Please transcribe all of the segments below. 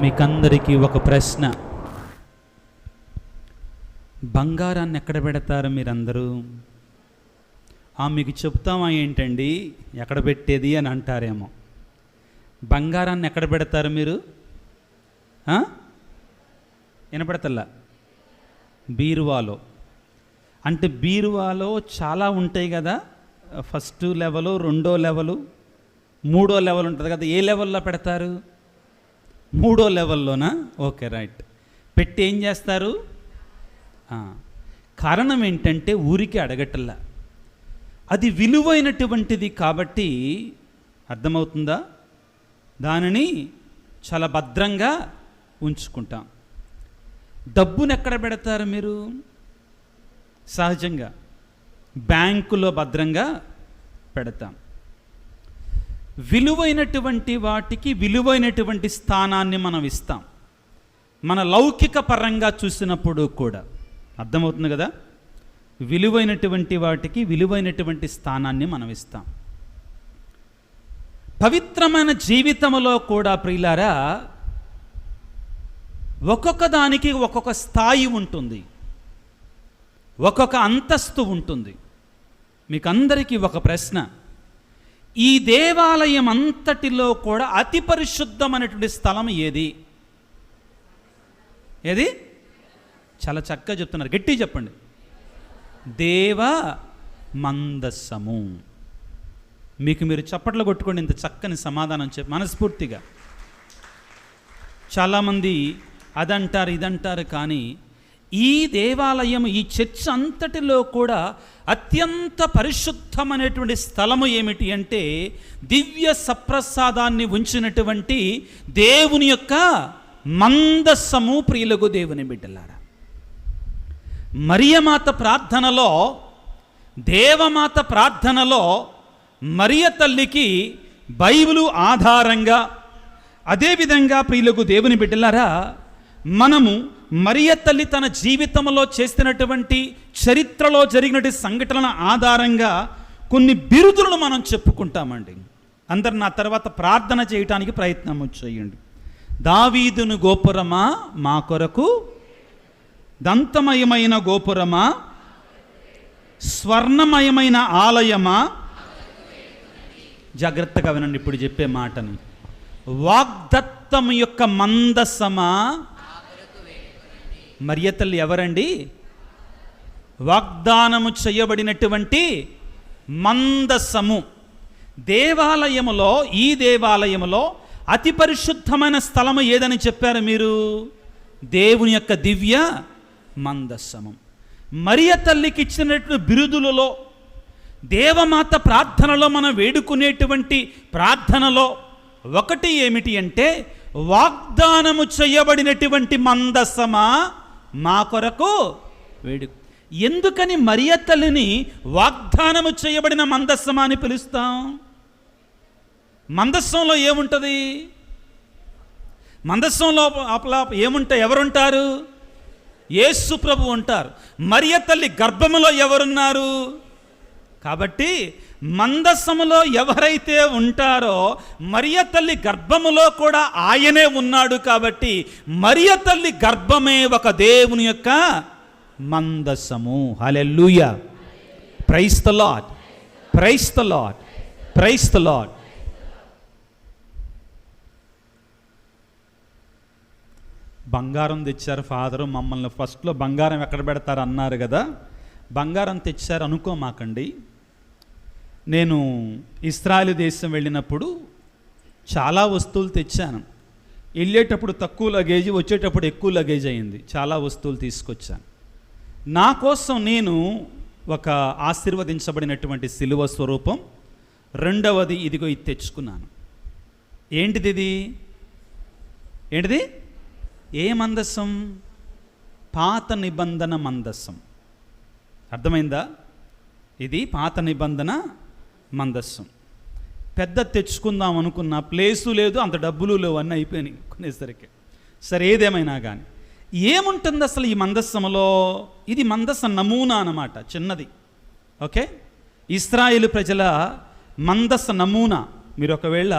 మీకందరికీ ఒక ప్రశ్న. బంగారాన్ని ఎక్కడ పెడతారు మీరందరూ? మీకు చెప్తామా ఏంటండి ఎక్కడ పెట్టేది అని అంటారేమో. బంగారాన్ని ఎక్కడ పెడతారు మీరు? వినపడతల్లా? బీరువాలో. అంటే బీరువాలో చాలా ఉంటాయి కదా, ఫస్ట్ లెవెలు, రెండో లెవెలు, మూడో లెవెల్ ఉంటుంది కదా. ఏ లెవెల్లో పెడతారు? మూడో లెవెల్లోనా? Okay, right. పెట్టి ఏం చేస్తారు? కారణం ఏంటంటే ఊరికి అడగటల్లా, అది విలువైనటువంటిది కాబట్టి, అర్థమవుతుందా, దానిని చాలా భద్రంగా ఉంచుకుంటాం. డబ్బును ఎక్కడ పెడతారు మీరు? సహజంగా బ్యాంకులో భద్రంగా పెడతాం. విలువైనటువంటి వాటికి విలువైనటువంటి స్థానాన్ని మనం ఇస్తాం, మన లౌకిక పరంగా చూసినప్పుడు కూడా. అర్థమవుతుంది కదా? విలువైనటువంటి వాటికి విలువైనటువంటి స్థానాన్ని మనం ఇస్తాం. పవిత్రమైన జీవితంలో కూడా ప్రియులారా, ఒక్కొక్క దానికి ఒక్కొక్క స్థాయి ఉంటుంది, ఒక్కొక్క అంతస్తు ఉంటుంది. మీకు అందరికీ ఒక ప్రశ్న. ఈ దేవాలయం అంతటిలో కూడా అతి పరిశుద్ధమైనటువంటి స్థలం ఏది? ఏది? చాలా చక్కగా చెప్తున్నారు, గట్టిగా చెప్పండి. దేవ మందస్సము. మీకు మీరు చప్పట్లు కొట్టుకోండి, ఇంత చక్కని సమాధానం చెప్పి మనస్ఫూర్తిగా. చాలామంది అదంటారు ఇదంటారు, కానీ ఈ దేవాలయం, ఈ చర్చ్ అంతటిలో కూడా అత్యంత పరిశుద్ధమైనటువంటి స్థలము ఏమిటి అంటే, దివ్య సప్రసాదాన్ని ఉంచినటువంటి దేవుని యొక్క మందస్సము. ప్రియులకు దేవుని బిడ్డలారా, మరియమాత ప్రార్థనలో, దేవమాత ప్రార్థనలో మరియ తల్లికి బైబిలు ఆధారంగా, అదేవిధంగా ప్రియులకు దేవుని బిడ్డలారా, మనము మరియ తల్లి తన జీవితంలో చేస్తున్నటువంటి, చరిత్రలో జరిగినటువంటి సంఘటనల ఆధారంగా కొన్ని బిరుదులను మనం చెప్పుకుంటామండి. అందరు నా తర్వాత ప్రార్థన చేయటానికి ప్రయత్నం చేయండి. దావీదును గోపురమా మా కొరకు, దంతమయమైన గోపురమా, స్వర్ణమయమైన ఆలయమా. జాగ్రత్తగా వినండి ఇప్పుడు చెప్పే మాటని. వాగ్దత్తం యొక్క మందసమా. మరియ తల్లి ఎవరండి? వాగ్దానము చేయబడినటువంటి మందసము. దేవాలయములో, ఈ దేవాలయములో అతి పరిశుద్ధమైన స్థలము ఏదని చెప్పారు మీరు? దేవుని యొక్క దివ్య మందస్సము. మరియ తల్లికి ఇచ్చినటువంటి బిరుదులలో, దేవమాత ప్రార్థనలో మనం వేడుకునేటువంటి ప్రార్థనలో ఒకటి ఏమిటి అంటే, వాగ్దానము చేయబడినటువంటి మందస్సమా మా కొరకు వేడు. ఎందుకని మరియ తల్లిని వాగ్దానము చేయబడిన మందస్సమా అని పిలుస్తాం? మందస్సంలో ఏముంటుంది? మందస్సంలో ఏముంటాయి? ఎవరుంటారు? యేసు ప్రభు ఉంటారు. మరియ తల్లి గర్భములో ఎవరున్నారు? కాబట్టి మందస్సములో ఎవరైతే ఉంటారో మరియ తల్లి గర్భములో కూడా ఆయనే ఉన్నాడు. కాబట్టి మరియ తల్లి గర్భమే ఒక దేవుని యొక్క మందస్సము. Hallelujah, praise the Lord, praise the Lord, praise the Lord. బంగారం తెచ్చారు ఫాదరు మమ్మల్ని. ఫస్ట్లో బంగారం ఎక్కడ పెడతారు అన్నారు కదా. బంగారం తెచ్చారు అనుకోమాకండి. నేను ఇస్రాయేల్ దేశం వెళ్ళినప్పుడు చాలా వస్తువులు తెచ్చాను. వెళ్ళేటప్పుడు తక్కువ లగేజ్, వచ్చేటప్పుడు ఎక్కువ లగేజ్ అయింది. చాలా వస్తువులు తీసుకొచ్చాను. నా కోసం నేను ఒక ఆశీర్వదించబడినటువంటి సిలువ స్వరూపం, రెండవది ఇదిగో ఇది తెచ్చుకున్నాను. ఏంటిది ఇది? ఏంటిది? ఏ మందస్సం? పాత నిబంధన మందస్సం. అర్థమైందా? ఇది పాత నిబంధన మందస్సం. పెద్ద తెచ్చుకుందాం అనుకున్న ప్లేసు లేదు, అంత డబ్బులు లేవు, అన్నీ అయిపోయినాయి కొనేసరికి. సరే, ఏదేమైనా కానీ ఏముంటుంది అసలు ఈ మందస్సంలో? ఇది మందస్స నమూనా అన్నమాట, చిన్నది. ఓకే, ఇశ్రాయేలు ప్రజల మందస్స నమూనా. మీరు ఒకవేళ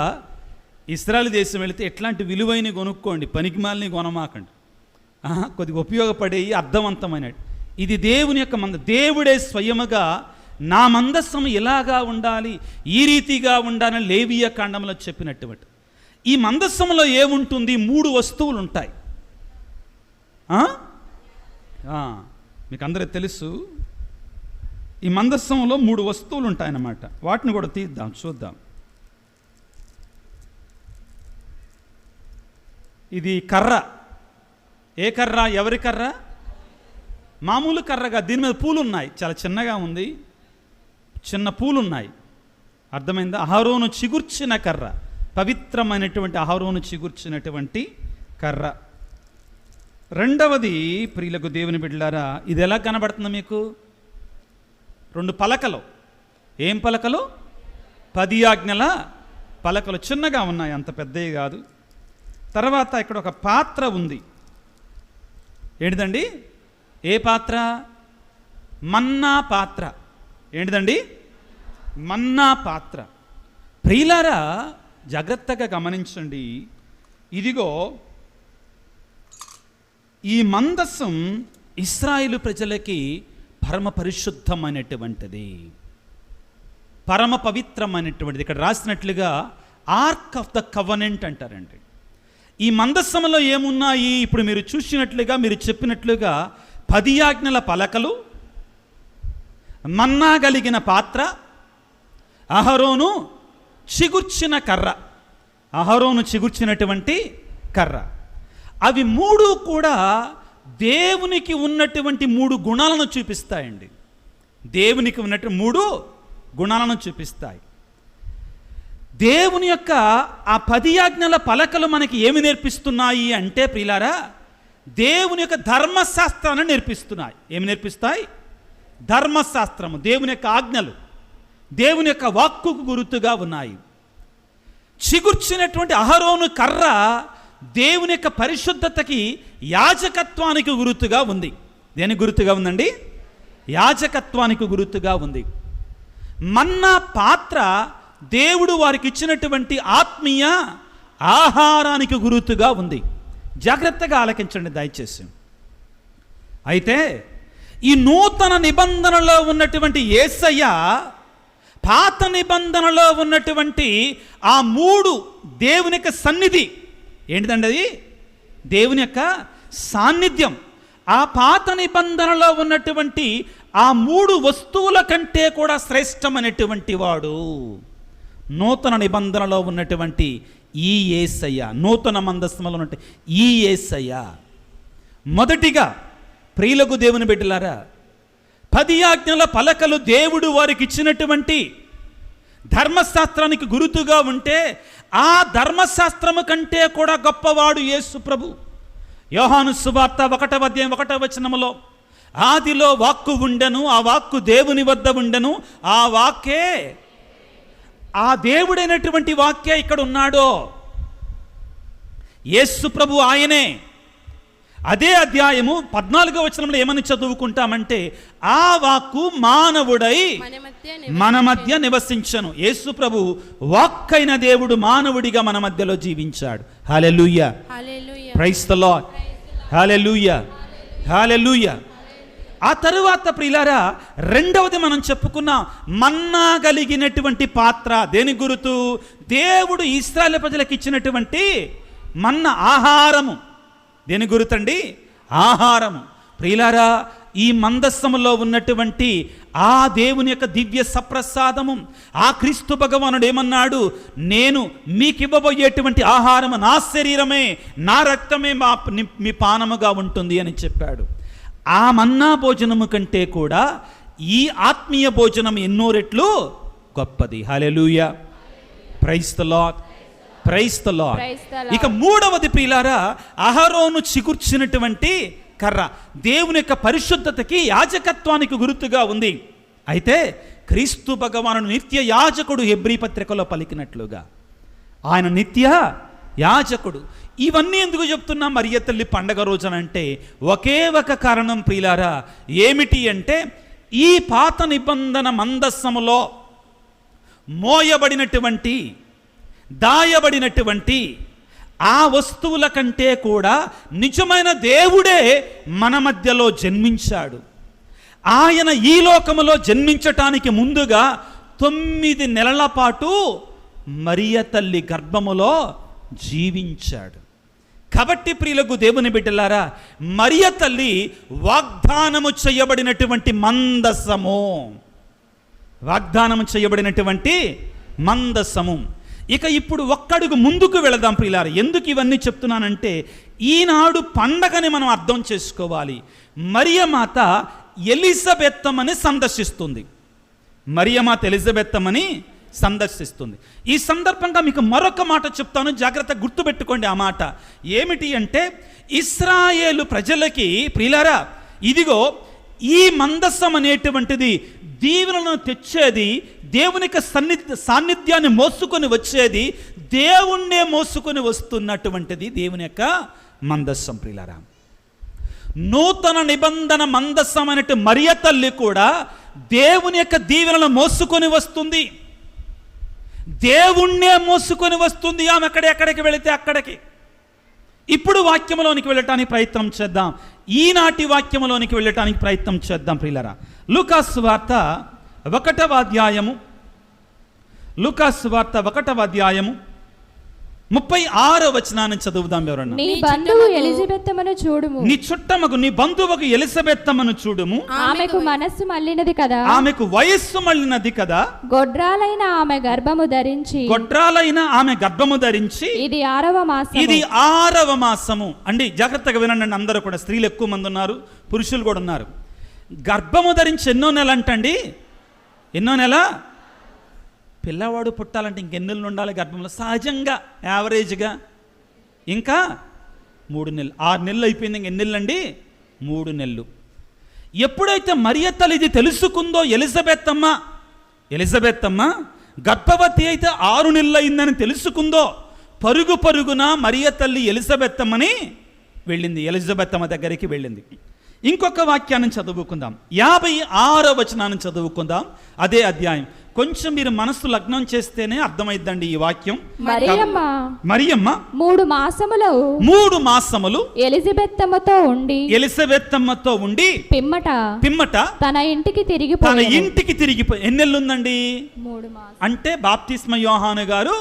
ఇశ్రాయేలు దేశం వెళితే ఎట్లాంటి విలువైన కొనుక్కోండి, పనికిమాలిని కొనమాకండి, కొద్దిగా ఉపయోగపడేవి, అర్థవంతమైనవి. ఇది దేవుని యొక్క దేవుడే స్వయముగా నా మందస్సం ఇలాగా ఉండాలి, ఈ రీతిగా ఉండాలని లేవియ కాండంలో చెప్పినటువంటి ఈ మందస్సంలో ఏముంటుంది? 3 వస్తువులు ఉంటాయి. మీకు అందరూ తెలుసు, ఈ మందస్సంలో 3 వస్తువులు ఉంటాయన్నమాట. వాటిని కూడా తీద్దాం, చూద్దాం. ఇది కర్ర. ఏ కర్ర? ఎవరి కర్ర? మామూలు కర్రగా, దీని మీద పూలు ఉన్నాయి, చాలా చిన్నగా ఉంది, చిన్న పూలు ఉన్నాయి. అర్థమైందా? అహరోను చిగుర్చిన కర్ర, పవిత్రమైనటువంటి అహరోను చిగుర్చినటువంటి కర్ర. రెండవది ప్రియులకు దేవుని బిడ్డలారా, ఇది ఎలా కనబడుతుంది మీకు? 2 పలకలు. ఏం పలకలు? 10 ఆజ్ఞల పలకలు. చిన్నగా ఉన్నాయి, అంత పెద్దవి కాదు. తర్వాత ఇక్కడ ఒక పాత్ర ఉంది. ఏంటిదండి? ఏ పాత్ర? మన్నా పాత్ర. ఏంటిదండి? మన్నా పాత్ర. ప్రియులారా జాగ్రత్తగా గమనించండి. ఇదిగో ఈ మందస్సం ఇశ్రాయేలు ప్రజలకి పరమ పరిశుద్ధమైనటువంటిది, పరమ పవిత్రమైనటువంటిది. ఇక్కడ రాసినట్లుగా ఆర్క్ ఆఫ్ ద కవనెంట్ అంటారండి. ఈ మందస్సంలో ఏమున్నాయి? ఇప్పుడు మీరు చూసినట్లుగా, మీరు చెప్పినట్లుగా 10 ఆజ్ఞల పలకలు, మన్నా కలిగిన పాత్ర, అహరోను చిగుర్చిన కర్ర, అహరోను చిగుర్చినటువంటి కర్ర. అవి 3 కూడా దేవునికి ఉన్నటువంటి 3 గుణాలను చూపిస్తాయండి. దేవునికి ఉన్నట్టు 3 గుణాలను చూపిస్తాయి. దేవుని యొక్క ఆ 10 ఆజ్ఞల పలకలు మనకి ఏమి నేర్పిస్తున్నాయి అంటే ప్రియులారా, దేవుని యొక్క ధర్మశాస్త్రాన్ని నేర్పిస్తున్నాయి. ఏమి నేర్పిస్తాయి? ధర్మశాస్త్రము, దేవుని యొక్క ఆజ్ఞలు, దేవుని యొక్క వాక్కుకు గుర్తుగా ఉన్నాయి. చిగుర్చినటువంటి అహరోను కర్ర దేవుని యొక్క పరిశుద్ధతకి, యాజకత్వానికి గుర్తుగా ఉంది. దేనికి గుర్తుగా ఉందండి? యాజకత్వానికి గుర్తుగా ఉంది. మన్నా పాత్ర దేవుడు వారికి ఇచ్చినటువంటి ఆత్మీయ ఆహారానికి గుర్తుగా ఉంది. జాగ్రత్తగా ఆలకించండి దయచేసి. అయితే ఈ నూతన నిబంధనలో ఉన్నటువంటి యేసయ్య, పాత నిబంధనలో ఉన్నటువంటి ఆ 3 దేవుని యొక్క సన్నిధి ఏంటిదండి? అది దేవుని యొక్క సాన్నిధ్యం. ఆ పాత నిబంధనలో ఉన్నటువంటి ఆ 3 వస్తువుల కంటే కూడా శ్రేష్టమైనటువంటి వాడు నూతన నిబంధనలో ఉన్నటువంటి ఈ యేసయ్య, నూతన మందస్సంలో ఉన్నటువంటి ఈ యేసయ్య. మొదటిగా ప్రియులకు దేవుని బిడ్డలారా, 10 ఆజ్ఞల పలకలు దేవుడు వారికి ఇచ్చినటువంటి ధర్మశాస్త్రానికి గుర్తుగా ఉంటే, ఆ ధర్మశాస్త్రము కంటే కూడా గొప్పవాడు యేసు ప్రభు. యోహాను సువార్త 1వ అధ్యాయం 1వ వచనములో, ఆదిలో వాక్కు ఉండెను, ఆ వాక్కు దేవుని వద్ద ఉండెను, ఆ వాక్కే, ఆ దేవుడైనటువంటి వాక్యే ఇక్కడ ఉన్నాడో యేసు ప్రభు, ఆయనే. అదే అధ్యాయము 14వ వచనంలో ఏమని చదువుకుంటామంటే, ఆ వాక్కు మానవుడై మన మధ్య నివసించను. యేసు ప్రభు వాక్కైన దేవుడు మానవుడిగా మన మధ్యలో జీవించాడు. హల్లెలూయా, ప్రైజ్ ది లార్డ్, హల్లెలూయా, హల్లెలూయా. ఆ తరువాత ప్రియులారా, రెండవది మనం చెప్పుకున్న మన్నా కలిగినటువంటి పాత్ర. దేని గుర్తు? దేవుడు ఇశ్రాయేలు ప్రజలకు ఇచ్చినటువంటి మన్నా, ఆహారము. దేని గుర్తండి? ఆహారము. ప్రియులారా, ఈ మందస్సములో ఉన్నటువంటి ఆ దేవుని యొక్క దివ్య సప్రసాదము, ఆ క్రీస్తు భగవానుడు ఏమన్నాడు? నేను మీకు ఇవ్వబోయేటువంటి ఆహారము నా శరీరమే, నా రక్తమే మీ పానముగా ఉంటుంది అని చెప్పాడు. ఆ మన్నా భోజనము కంటే కూడా ఈ ఆత్మీయ భోజనం ఎన్నో రెట్లు గొప్పది. Hallelujah, praise the Lord, praise the Lord. ఇక మూడవది ప్రియులారా, అహరోను చిగుర్చినటువంటి కర్ర దేవుని యొక్క పరిశుద్ధతకి, యాజకత్వానికి గుర్తుగా ఉంది. అయితే క్రీస్తు భగవానుడు నిత్య యాజకుడు, హెబ్రీ పత్రికలో పలికినట్లుగా ఆయన నిత్య యాజకుడు. ఇవన్నీ ఎందుకు చెప్తున్నా మరియ తల్లి పండగ రోజునంటే ఒకే ఒక కారణం ప్రియులారా. ఏమిటి అంటే, ఈ పాత నిబంధన మందస్సములో మోయబడినటువంటి దాయబడినటువంటి ఆ వస్తువుల కంటే కూడా నిజమైన దేవుడే మన మధ్యలో జన్మించాడు. ఆయన ఈ లోకములో జన్మించటానికి ముందుగా 9 నెలల పాటు మరియ తల్లి గర్భములో జీవించాడు. కాబట్టి ప్రియులకు దేవుని బిడ్డలారా, మరియ తల్లి వాగ్దానము చేయబడినటువంటి మందసము, వాగ్దానము చేయబడినటువంటి మందసము. ఇక ఇప్పుడు ఒక్కడుగు ముందుకు వెళదాం ప్రియులారా. ఎందుకు ఇవన్నీ చెప్తున్నానంటే, ఈనాడు పండగని మనం అర్థం చేసుకోవాలి. మరియమాత ఎలిజబెత్తమని సందర్శిస్తుంది. మరియమాత ఎలిజబెత్తమని సందర్శిస్తుంది. ఈ సందర్భంగా మీకు మరొక మాట చెప్తాను, జాగ్రత్తగా గుర్తుపెట్టుకోండి. ఆ మాట ఏమిటి అంటే, ఇశ్రాయేలు ప్రజలకి ప్రియులారా, ఇదిగో ఈ మందసం అనేటువంటిది దీవెనలను తెచ్చేది, దేవుని యొక్క సాన్నిధ్యాన్ని మోసుకొని వచ్చేది, దేవుణ్ణే మోసుకొని వస్తున్నటువంటిది దేవుని యొక్క మందస్సం. ప్రియులారా, నూతన నిబంధన మందస్సం అనేటి మరియ తల్లి కూడా దేవుని యొక్క దీవెనలను మోసుకొని వస్తుంది, దేవుణ్ణే మోసుకొని వస్తుంది. ఆమె ఎక్కడికి వెళితే అక్కడికి. ఇప్పుడు వాక్యంలోనికి వెళ్ళటానికి ప్రయత్నం చేద్దాం. ఈనాటి వాక్యంలోనికి వెళ్ళటానికి ప్రయత్నం చేద్దాం ప్రియులారా. లూకాసు వార్త 1వ అధ్యాయము, లూకాసు వార్త 1వ అధ్యాయము 36వ వచనాన్ని చదువుదాం. ఎవరన్నా, నీ బంధువు ఎలిజబెత్తమను చూడుము, నీ చుట్టముకు నీ బంధువుకు ఎలిజబెత్తమను చూడుము, ఆమెకు మనస్సు మళ్ళినది కదా, ఆమెకు వయస్సు మళ్ళినది కదా, గొడ్రాలైన ఆమె గర్భము ధరించి, గొడ్రాలైన ఆమె గర్భము ధరించి, ఇది 6వ మాసము, ఇది 6వ మాసము. అండి జాగ్రత్తగా వినండి, అందరూ కూడా. స్త్రీలు ఎక్కువ మంది ఉన్నారు, పురుషులు కూడా ఉన్నారు. గర్భము ధరించి ఎన్నో నెల అంటండి? ఎన్నో నెల? పిల్లవాడు పుట్టాలంటే ఇంకెన్నెళ్ళు ఉండాలి గర్భంలో? సహజంగా యావరేజ్గా ఇంకా 3 నెలలు. 6 నెలలు అయిపోయింది, ఇంక ఎన్నెళ్ళు అండి? 3 నెలలు. ఎప్పుడైతే మరియ తల్లి ఇది తెలుసుకుందో, ఎలిజబెత్తమ్మ గర్భవతి అయితే 6 నెలలు అయిందని తెలుసుకుందో, పరుగున మరియ తల్లి ఎలిజబెత్తమ్మని వెళ్ళింది, ఎలిజబెత్తమ్మ దగ్గరికి వెళ్ళింది. ఇంకొక వాక్యాన్ని చదువుకుందాం, 56వ వచనాన్ని చదువుకుందాం. అదే అధ్యాయం. కొంచెం మీరు మనస్సు లగ్నం చేస్తేనే అర్థమైద్దండి ఈ వాక్యం. మరియమ్మ 3 మాసములు ఎలిజబెత్తమ్మతో ఉండి పిమ్మట తన ఇంటికి తిరిగిపోయి ఎన్నెళ్ళు ఉందండి? 3 మాసాలు. అంటే బాప్తిస్మ యోహాను గారు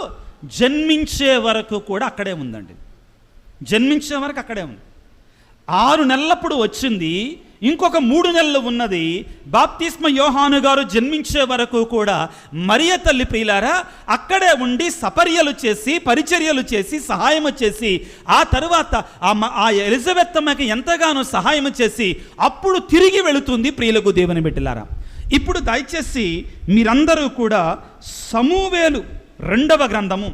జన్మించే వరకు కూడా అక్కడే ఉందండి. జన్మించే వరకు అక్కడే ఉంది. 6 నెలలప్పుడు వచ్చింది, ఇంకొక 3 నెలలు ఉన్నది. బాప్తిస్మ యోహాను గారు జన్మించే వరకు కూడా మరియ తల్లి ప్రియులారా అక్కడే ఉండి సపర్యలు చేసి, పరిచర్యలు చేసి, సహాయము చేసి, ఆ తరువాత ఆ ఎలిజబెత్తమ్మకి ఎంతగానో సహాయము చేసి అప్పుడు తిరిగి వెళుతుంది. ప్రియులకు దేవుని బిడ్డలారా, ఇప్పుడు దయచేసి మీరందరూ కూడా సమూవేలు 2వ గ్రంథము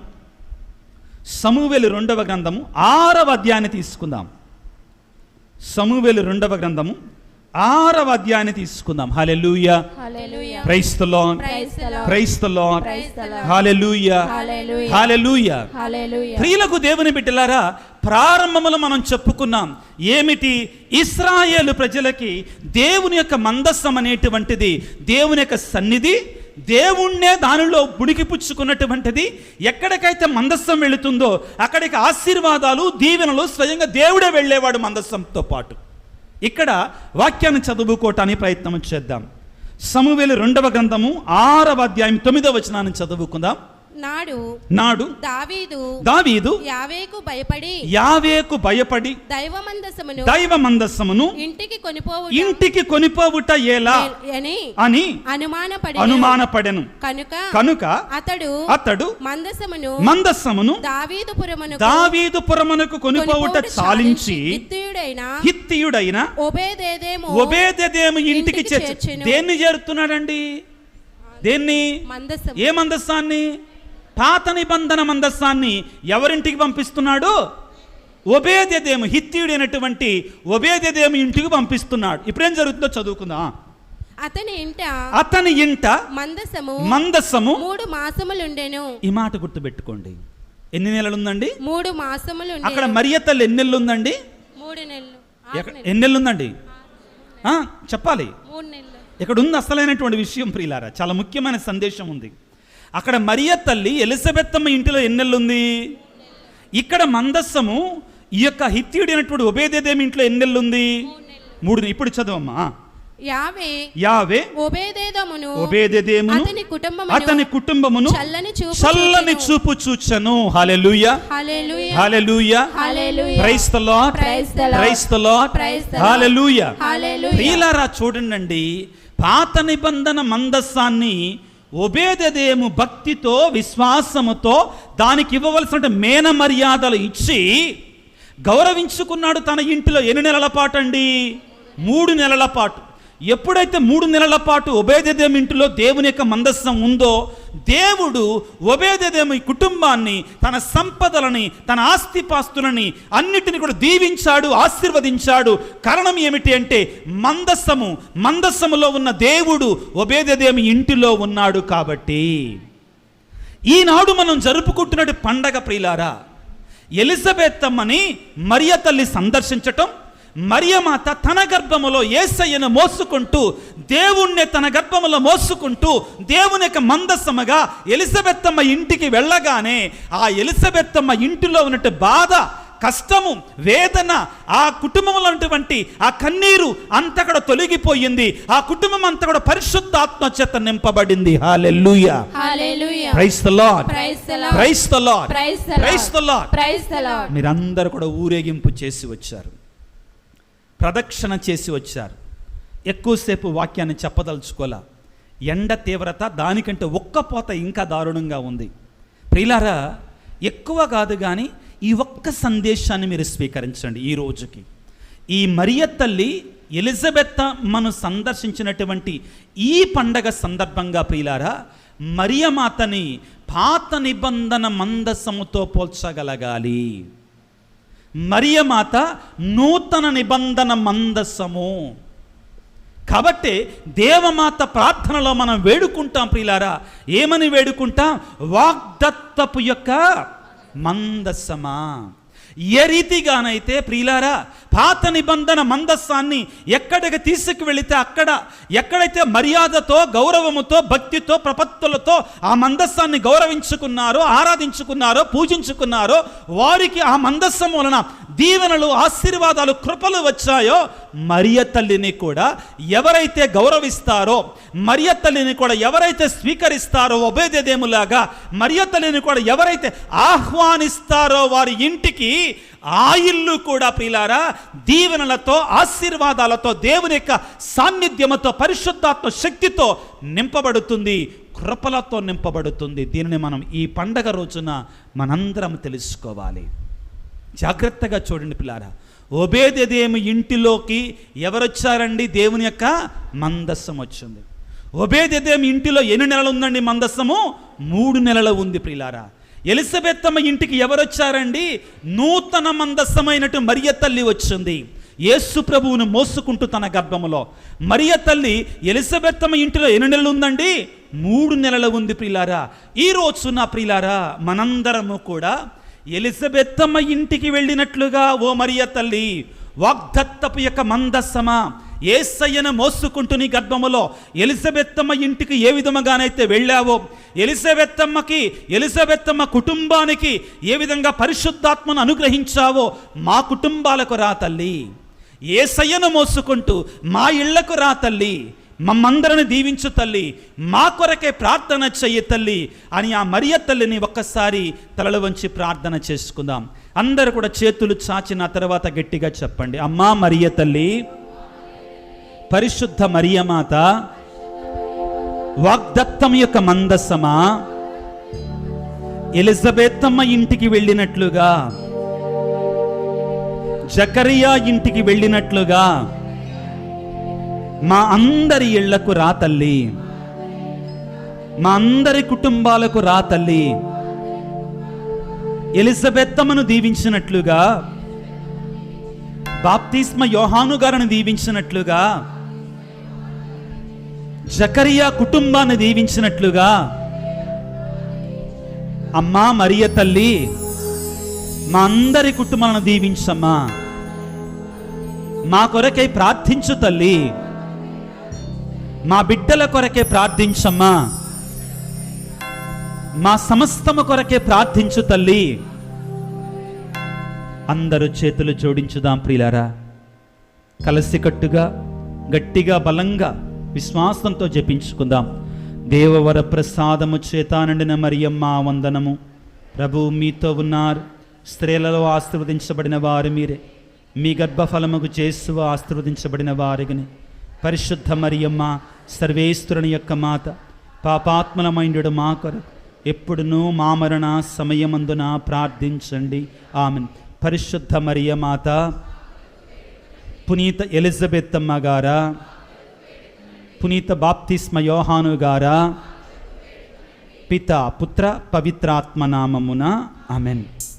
6వ అధ్యాయాన్ని తీసుకుందాం. సమూవేలు 2వ గ్రంథము 6వ అధ్యాయాన్ని తీసుకుందాం. Hallelujah, praise the Lord, praise the Lord, hallelujah, hallelujah. ప్రియులకు దేవుని బిడ్డలారా, ప్రారంభములో మనం చెప్పుకున్నాం ఏమిటి? ఇశ్రాయేలు ప్రజలకి దేవుని యొక్క మందస్సం అనేటువంటిది, దేవుని యొక్క సన్నిధి, దేవుణ్ణే దానిలో పుచ్చుకున్నటువంటిది. ఎక్కడికైతే మందస్సం వెళుతుందో అక్కడికి ఆశీర్వాదాలు, దీవెనలు స్వయంగా దేవుడే వెళ్ళేవాడు మందస్సంతో పాటు. ఇక్కడ వాక్యాన్ని చదువుకోవటానికి ప్రయత్నం చేద్దాం. సమూవేలు 2వ గ్రంథము 6వ అధ్యాయం 9వ వచనాన్ని చదువుకుందాం. నాడు దావీదు యావేకు భయపడి దైవ మందస్సమును ఇంటికి కొనిపోవుట ఎలా అని అనుమానపడెను. కనుక అతడు మందస్సమును దావీదుపురమునకు కొనిపోవుట చాలించి హిత్తీయుడైన ఒబేదెదోము ఇంటికి చేర్చు. దేన్ని చేరుతున్నాడండి? దేన్ని? ఏ మందస్సాన్ని? పాత నిబంధన మందస్సాన్ని ఎవరింటికి పంపిస్తున్నాడు? ఒబేదెదోము, హిత్తీయుడైనటువంటి ఒబేదెదోము ఇంటికి పంపిస్తున్నాడు. ఇప్పుడేం జరుగుతుందో చదువుకుందాం. అతని ఇంట మందస్సము 3 మాసములుండెను. ఈ మాట గుర్తుపెట్టుకోండి. ఎన్ని నెలలు ఉందండి? 3 మాసములు. అక్కడ మరియ తల్లి ఎన్ని నెలలు ఉందండి? 3 నెలలు. ఎన్ని నెలలు ఉందండి చెప్పాలి. 3 నెలలు. ఇక్కడ ఉంది అసలైనటువంటి విషయం ప్రియులారా, చాలా ముఖ్యమైన సందేశం ఉంది. అక్కడ మరియ తల్లి ఎలిజబెత్తమ్మ ఇంటిలో ఎన్ని నెలలు ఉంది? ఇక్కడ మందస్సము ఈ యొక్క హిత్తీయుడు అయినటువంటి ఒబేదెదోము ఇంట్లో ఎన్ని నెలలు ఉంది? 3. ఇప్పుడు చదవమ్మా. యావే ఒబేదెదోమును అతని కుటుంబమును చల్లని చూపు చూచెను. Hallelujah, hallelujah, praise the Lord, praise the Lord, hallelujah. ప్రియులారా చూడండి, పాత నిబంధన మందస్సాన్ని ఒబేదెదోము భక్తితో విశ్వాసముతో దానికి ఇవ్వవలసిన మేన మర్యాదలు ఇచ్చి గౌరవించుకున్నాడు తన ఇంటిలో. ఎన్ని నెలల పాటు అండి? 3 నెలల పాటు. ఎప్పుడైతే 3 నెలల పాటు ఒబేదెదోము ఇంటిలో దేవుని యొక్క మందస్సం ఉందో, దేవుడు ఒబేదెదోము కుటుంబాన్ని, తన సంపదలని, తన ఆస్తిపాస్తులని అన్నిటిని కూడా దీవించాడు, ఆశీర్వదించాడు. కారణం ఏమిటి అంటే మందస్సములో ఉన్న దేవుడు ఒబేదెదోము ఇంటిలో ఉన్నాడు కాబట్టి. ఈనాడు మనం జరుపుకుంటున్న పండగ ప్రియులారా, ఎలిజబెత్తమ్మని మరియ తల్లి సందర్శించటం, మరియమాత తన గర్భములో యేసయ్యను మోసుకుంటూ, దేవుణ్ణి తన గర్భములో మోసుకుంటూ దేవుని యొక్క మందస్సముగా ఎలిజబెత్తమ్మ ఇంటికి వెళ్ళగానే ఆ ఎలిజబెత్తమ్మ ఇంటిలో ఉన్నట్టు బాధ, కష్టము, వేదన, ఆ కుటుంబంలో ఉన్నటువంటి ఆ కన్నీరు అంతా కూడా తొలగిపోయింది. ఆ కుటుంబం అంతా కూడా పరిశుద్ధాత్మ చేత నింపబడింది. Hallelujah, hallelujah, praise the Lord, praise the Lord, praise the Lord, praise the Lord, praise the Lord. మీరందరూ కూడా ఊరేగింపు చేసి వచ్చారు, ప్రదక్షిణ చేసి వచ్చారు. ఎక్కువసేపు వాక్యాన్ని చెప్పదలుచుకోలే. ఎండ తీవ్రత దానికంటే ఒక్క పోత ఇంకా దారుణంగా ఉంది. ప్రియులారా, ఎక్కువ కాదు కానీ ఈ ఒక్క సందేశాన్ని మీరు స్వీకరించండి. ఈ రోజుకి ఈ మరియ తల్లి ఎలిజబెత్తమ్మను సందర్శించినటువంటి ఈ పండగ సందర్భంగా ప్రియులారా, మరియమాతని పాత నిబంధన మందసముతో పోల్చగలగాలి. మరియమాత నూతన నిబంధన మందసము కాబట్టి దేవమాత ప్రార్థనలో మనం వేడుకుంటాం ప్రియులారా. ఏమని వేడుకుంటాం? వాగ్దత్తపు యొక్క మందసమా. ఏ రీతిగానైతే ప్రియులారా పాత నిబంధన మందస్సాన్ని ఎక్కడికి తీసుకువెళితే అక్కడ ఎక్కడైతే మర్యాదతో, గౌరవముతో, భక్తితో, ప్రపత్తులతో ఆ మందస్సాన్ని గౌరవించుకున్నారో, ఆరాధించుకున్నారో, పూజించుకున్నారో వారికి ఆ మందస్సం వలన దీవెనలు, ఆశీర్వాదాలు, కృపలు వచ్చాయో, మరియ తల్లిని కూడా ఎవరైతే గౌరవిస్తారో, మరియ తల్లిని కూడా ఎవరైతే స్వీకరిస్తారో, ఒబేదెదోములాగా మరియ తల్లిని కూడా ఎవరైతే ఆహ్వానిస్తారో వారి ఇంటికి ఆ ఇల్లు కూడా ప్రియులారా దీవెనలతో, ఆశీర్వాదాలతో, దేవుని యొక్క సాన్నిధ్యముతో, పరిశుద్ధాత్మ శక్తితో నింపబడుతుంది, కృపలతో నింపబడుతుంది. దీనిని మనం ఈ పండగ రోజున మనందరం తెలుసుకోవాలి. జాగ్రత్తగా చూడండి పిల్లారా. ఒబేదెదోము ఇంటిలోకి ఎవరొచ్చారండి? దేవుని యొక్క మందస్సం వచ్చింది. ఒబేదెదోము ఇంటిలో ఎన్ని నెలలు ఉందండి మందస్సము? 3 నెలలు ఉంది ప్రియులారా. ఎలిజబెత్తమ్మ ఇంటికి ఎవరొచ్చారండి? నూతన మందస్సమైనట్టు మరియ తల్లి వచ్చింది. యేసు ప్రభువును మోసుకుంటూ తన గర్భములో. మరియ తల్లి ఎలిజబెత్తమ్మ ఇంటిలో ఎన్ని నెలలు ఉందండి? 3 నెలలు ఉంది ప్రియులారా. ఈ రోజున ప్రియులారా మనందరము కూడా ఎలిజబెత్తమ్మ ఇంటికి వెళ్ళినట్లుగా ఓ మరియ తల్లి వాగ్దత్తపు యొక్క మందస్సమా, యేసయ్యను మోసుకుంటూ నీ గర్భములో ఎలిజబెత్తమ్మ ఇంటికి ఏ విధముగానైతే వెళ్ళావో, ఎలిజబెత్తమ్మ కుటుంబానికి ఏ విధంగా పరిశుద్ధాత్మను అనుగ్రహించావో మా కుటుంబాలకు రా తల్లి. యేసయ్యను మోసుకుంటూ మా ఇళ్లకు రా తల్లి, మమ్మందరిని దీవించు తల్లి, మా కొరకే ప్రార్థన చెయ్యి తల్లి అని ఆ మరియ తల్లిని ఒక్కసారి తలలు వంచి ప్రార్థన చేసుకుందాం. అందరూ కూడా చేతులు చాచిన తర్వాత గట్టిగా చెప్పండి. అమ్మా మరియ తల్లి, పరిశుద్ధ మరియమాత, వాగ్దత్తం యొక్క మందస్సమా, ఎలిజబెత్తమ్మ ఇంటికి వెళ్ళినట్లుగా, జకరియా ఇంటికి వెళ్ళినట్లుగా మా అందరి ఇళ్లకు రా తల్లి, మా అందరి కుటుంబాలకు రా తల్లి. ఎలిజబెత్తమ్మను దీవించినట్లుగా, బాప్తిస్మ యోహాను గారిని దీవించినట్లుగా, జకరియా కుటుంబాన్ని దీవించినట్లుగా అమ్మా మరియ తల్లి మా అందరి కుటుంబాలను దీవించమ్మా. మా కొరకై ప్రార్థించు తల్లి, మా బిడ్డల కొరకే ప్రార్థించమ్మా. మా సమస్తము కొరకే ప్రార్థించు తల్లి. అందరూ చేతులు జోడించుదాం ప్రియులారా. కలిసికట్టుగా గట్టిగా బలంగా విశ్వాసంతో జపించుకుందాం. దేవవర ప్రసాదము చేత నిండిన మరియమ్మ వందనము. ప్రభు మీతో ఉన్నారు. స్త్రీలలో ఆశీర్వదించబడిన వారు మీరే. మీ గర్భఫలముకు యేసు ఆశీర్వదించబడిన వారిని. పరిశుద్ధ మరియమ్మ సర్వేశ్వరుని యొక్క మాత, పాపాత్మలమైండు మా కొరకు ఎప్పుడునూ మా మరణ సమయమందున ప్రార్థించండి. ఆమెన్. పరిశుద్ధ మరియ మాత, పునీత ఎలిజబెత్ అమ్మ గారా, పునీత బాప్తిస్మ యోహాను గారా, పిత పుత్ర పవిత్రాత్మ నామమున ఆమెన్.